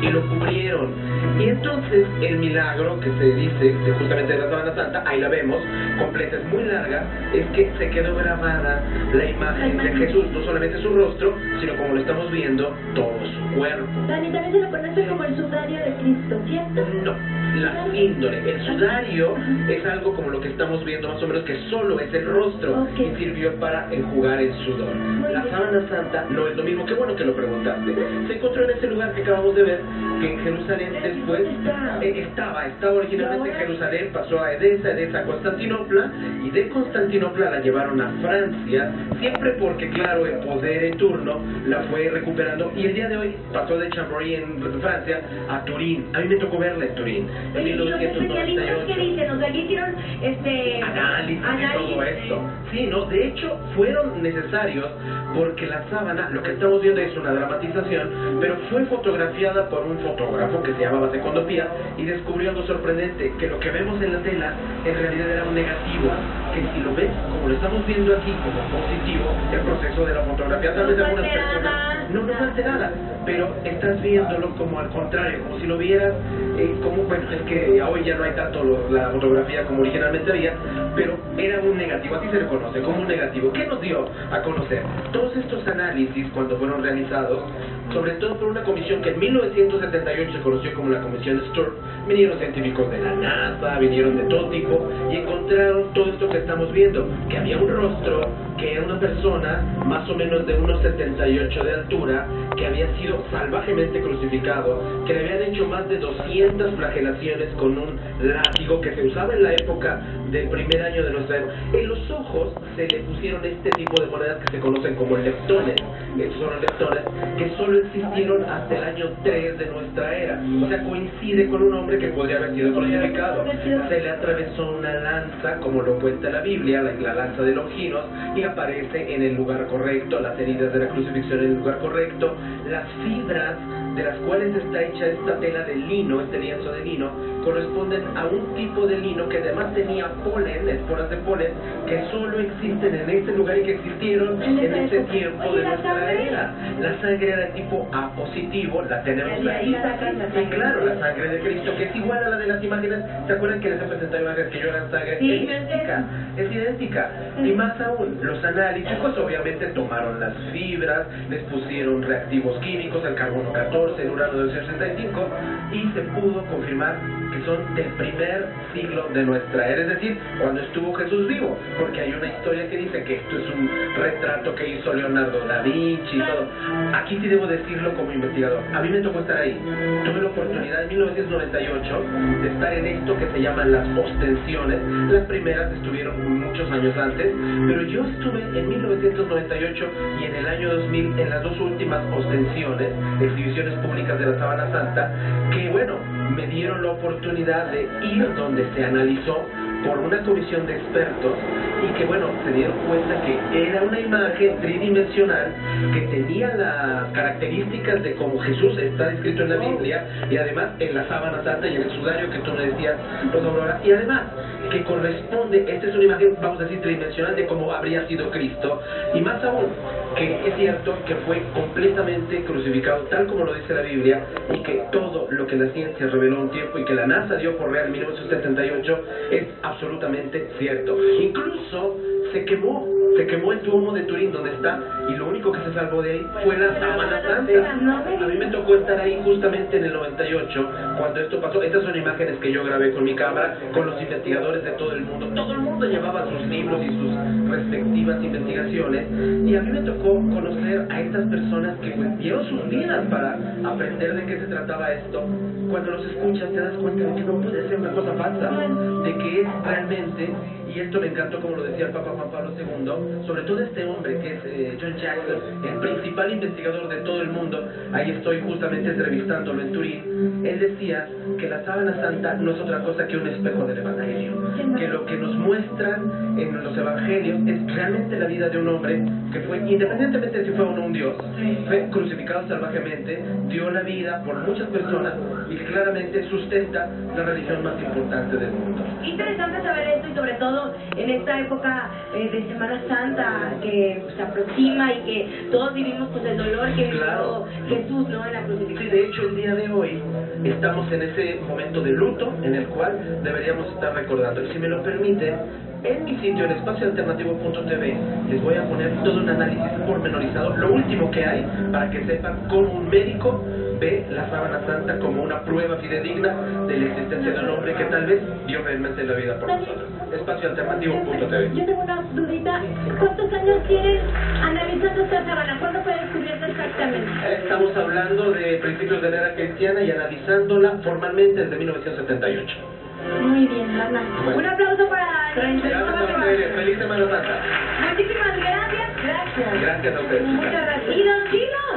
y lo cubrieron. Y entonces el milagro que se dice justamente de la Sábana Santa, ahí la vemos, completa, es muy larga, es que se quedó grabada la imagen de Jesús, no solamente su rostro, sino como lo estamos viendo, todo su cuerpo. Dani, también se lo conoce como el sudario de Cristo, ¿cierto? No, la síndole. El sudario es algo como lo que estamos viendo más o menos, que solo es el rostro y sirvió para enjugar el sudor. La Sábana Santa no es lo mismo, qué bueno que lo preguntaste. Se encontró en ese lugar que acabamos de ver, que en Jerusalén después estaba originalmente en Jerusalén, pasó a Edesa a Constantinopla, y de Constantinopla la llevaron a Francia, siempre porque claro, el poder en turno la fue recuperando, y el día de hoy pasó de Chambéry en Francia a Turín. A mí me tocó verla en Turín en 1998. ¿Qué dicen? O sea, ¿qué hicieron análisis y todo esto? Sí, no, de hecho fueron necesarios porque la sábana, lo que estamos viendo es una dramatización, pero fue fotografiada por un fotógrafo que se llamaba Secondo Pia y descubrió algo sorprendente, que lo que vemos en la tela en realidad era un negativo, que si lo ves como lo estamos viendo aquí como positivo, el proceso de la fotografía, tal vez algunas personas no nos alterada, pero estás viéndolo como al contrario, como si lo vieras como, bueno, es que hoy ya no hay tanto la fotografía como originalmente había, pero era un negativo, así se le conoce, como un negativo. ¿Qué nos dio a conocer? Todos estos análisis, cuando fueron realizados, sobre todo por una comisión que en 1978 se conoció como la Comisión Sturm, vinieron científicos de la NASA, vinieron de todo tipo, y encontraron todo esto que estamos viendo, que había un rostro, que era una persona más o menos de unos 78 de altura, que había sido salvajemente crucificado, que le habían hecho más de 200 flagelaciones con un látigo que se usaba en la época del primer año de nuestra era. En los ojos se le pusieron este tipo de monedas que se conocen como leptones. Estos son los leptones que solo existieron hasta el año 3 de nuestra era. O sea, coincide con un hombre que podría haber sido crucificado. Se le atravesó una lanza, como lo cuenta la Biblia, la lanza de Longinos, y aparece en el lugar correcto, las heridas de la crucifixión en el lugar correcto, las fibras de las cuales está hecha esta tela de lino, este lienzo de lino, corresponden a un tipo de lino que además tenía polen, esporas de polen, que solo existen en este lugar y que existieron en ese tiempo de nuestra era. La sangre era tipo A positivo, la tenemos ahí. Y claro, la sangre de Cristo, que es igual a la de las imágenes. ¿Se acuerdan que les he presentado imágenes que lloran sangre? Sí. Es idéntica. Y más aún, los análisis, pues obviamente tomaron las fibras, les pusieron reactivos químicos, el carbono 14, el urano 265, y se pudo confirmar que son del primer siglo de nuestra era, es decir, cuando estuvo Jesús vivo, porque hay una historia que dice que esto es un retrato que hizo Leonardo da Vinci y todo. Aquí sí debo decirlo como investigador, a mí me tocó estar ahí, tuve la oportunidad en 1998 de estar en esto que se llaman las ostensiones. Las primeras estuvieron muchos años antes, pero yo estuve en 1998 y en el año 2000 en las dos últimas ostensiones, exhibiciones públicas de la Sábana Santa, que bueno, me dieron la oportunidad de ir donde se analizó por una comisión de expertos y que bueno, se dieron cuenta que era una imagen tridimensional que tenía las características de como Jesús está descrito en la Biblia, y además en la Sábana Santa y en el sudario que tú me decías, Rosa Aurora, y además que corresponde, esta es una imagen, vamos a decir, tridimensional de cómo habría sido Cristo, y más aún, que es cierto que fue completamente crucificado tal como lo dice la Biblia, y que todo lo que la ciencia reveló un tiempo y que la NASA dio por real en 1978 es absolutamente cierto. Incluso se quemó el Duomo de Turín donde está, y lo único que se salvó de ahí fue la Sábana Santa. A mí me tocó estar ahí justamente en el 98 cuando esto pasó. Estas son imágenes que yo grabé con mi cámara, con los investigadores de todo el mundo. Todo el mundo llevaba sus libros y sus respectivas investigaciones, y a mí me tocó conocer a estas personas que pues dieron sus vidas para aprender de qué se trataba esto. Cuando los escuchas te das cuenta de que no puede ser una cosa falsa, de que es realmente, y esto me encantó como lo decía el Papa Juan Pablo II, sobre todo este hombre que es John Jackson, el principal investigador de todo el mundo. Ahí estoy justamente entrevistándolo en Turín. Él decía que la Sábana Santa no es otra cosa que un espejo del Evangelio, que lo que nos muestran en los Evangelios es realmente la vida de un hombre que fue, independientemente de si fue o no un Dios, fue crucificado salvajemente, dio la vida por muchas personas y claramente sustenta la religión más importante del mundo. Interesante saber esto, y sobre todo en esta época de Semana Santa. Santa que se aproxima y que todos vivimos pues el dolor que vivió Jesús, ¿no? En la crucifixión. Sí, de hecho el día de hoy estamos en ese momento de luto en el cual deberíamos estar recordando. Y si me lo permiten, en mi sitio, en espacioalternativo.tv, les voy a poner todo un análisis pormenorizado, lo último que hay, para que sepan cómo un médico ve la sábana santa como una prueba fidedigna de la existencia de un hombre que tal vez dio realmente la vida por nosotros. Espacioalternativo.tv. Yo tengo una dudita. ¿Cuántos años tienes analizando esta sábana? ¿Cuándo fue descubierta exactamente? Estamos hablando de principios de la era cristiana y analizándola formalmente desde 1978. Muy bien, Ana. Bueno. Un aplauso para Gracias a ustedes. Feliz Semana Santa. Muchísimas gracias. Gracias. Gracias a ustedes. Muchas gracias. Y don Chino.